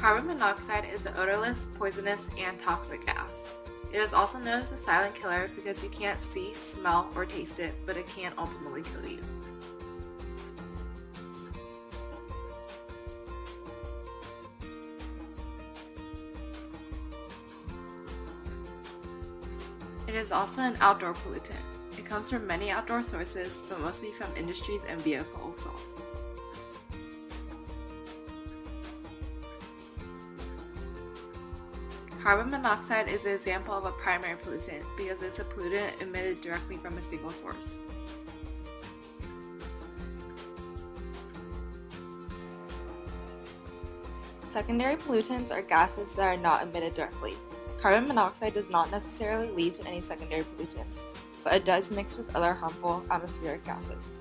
Carbon monoxide is an odorless, poisonous, and toxic gas. It is also known as the silent killer because you can't see, smell, or taste it, but it can ultimately kill you. It is also an outdoor pollutant. It comes from many outdoor sources, but mostly from industries and vehicle exhaust. Carbon monoxide is an example of a primary pollutant because it's a pollutant emitted directly from a single source. Secondary pollutants are gases that are not emitted directly. Carbon monoxide does not necessarily lead to any secondary pollutants, but it does mix with other harmful atmospheric gases.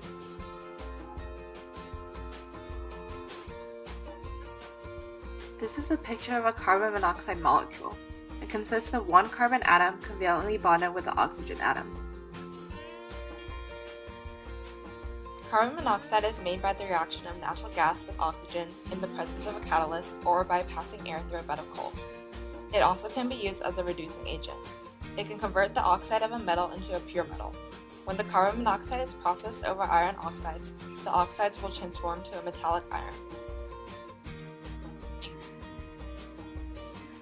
This is a picture of a carbon monoxide molecule. It consists of one carbon atom covalently bonded with the oxygen atom. Carbon monoxide is made by the reaction of natural gas with oxygen in the presence of a catalyst or by passing air through a bed of coal. It also can be used as a reducing agent. It can convert the oxide of a metal into a pure metal. When the carbon monoxide is processed over iron oxides, the oxides will transform to a metallic iron.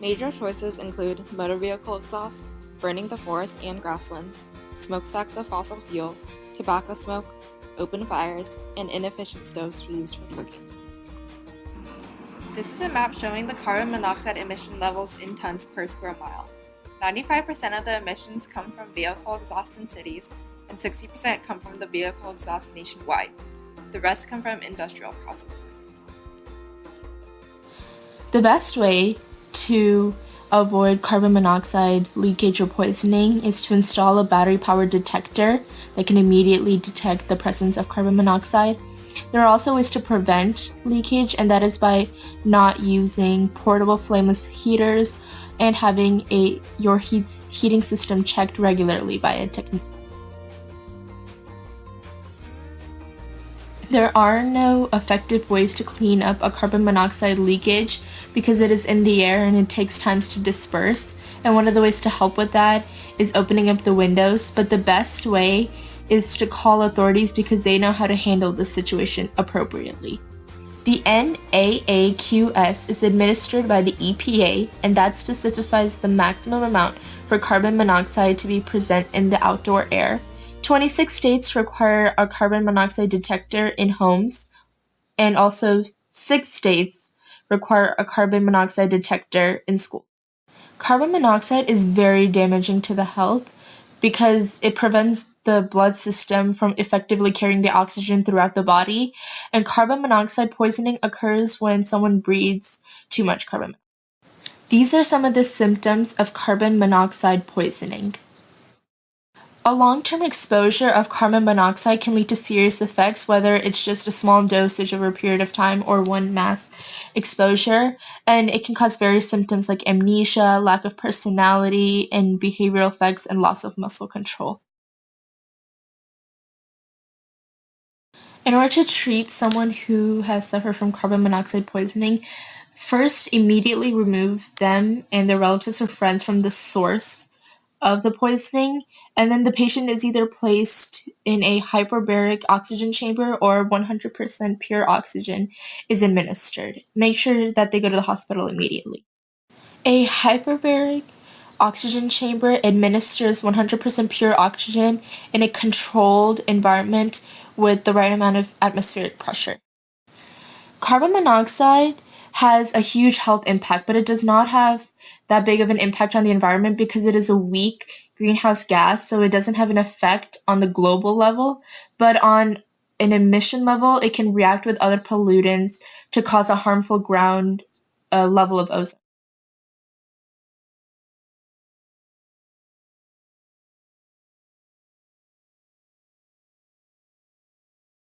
Major sources include motor vehicle exhaust, burning the forest and grasslands, smokestacks of fossil fuel, tobacco smoke, open fires, and inefficient stoves used for cooking. This is a map showing the carbon monoxide emission levels in tons per square mile. 95% of the emissions come from vehicle exhaust in cities, and 60% come from the vehicle exhaust nationwide. The rest come from industrial processes. The best way to avoid carbon monoxide leakage or poisoning is to install a battery-powered detector that can immediately detect the presence of carbon monoxide. There are also ways to prevent leakage, and that is by not using portable flameless heaters and having your heating system checked regularly by a technician. There are no effective ways to clean up a carbon monoxide leakage because it is in the air and it takes time to disperse. And one of the ways to help with that is opening up the windows, but the best way is to call authorities because they know how to handle the situation appropriately. The NAAQS is administered by the EPA, and that specifies the maximum amount for carbon monoxide to be present in the outdoor air. 26 states require a carbon monoxide detector in homes, and also 6 states require a carbon monoxide detector in schools. Carbon monoxide is very damaging to the health because it prevents the blood system from effectively carrying the oxygen throughout the body, and carbon monoxide poisoning occurs when someone breathes too much carbon monoxide. These are some of the symptoms of carbon monoxide poisoning. A long-term exposure of carbon monoxide can lead to serious effects, whether it's just a small dosage over a period of time or one mass exposure, and it can cause various symptoms like amnesia, lack of personality, and behavioral effects and loss of muscle control. In order to treat someone who has suffered from carbon monoxide poisoning, first immediately remove them and their relatives or friends from the source of the poisoning, and then the patient is either placed in a hyperbaric oxygen chamber or 100% pure oxygen is administered. Make sure that they go to the hospital immediately. A hyperbaric oxygen chamber administers 100% pure oxygen in a controlled environment with the right amount of atmospheric pressure. Carbon monoxide has a huge health impact, but it does not have that big of an impact on the environment because it is a weak greenhouse gas, so it doesn't have an effect on the global level, but on an emission level, it can react with other pollutants to cause a harmful ground level of ozone.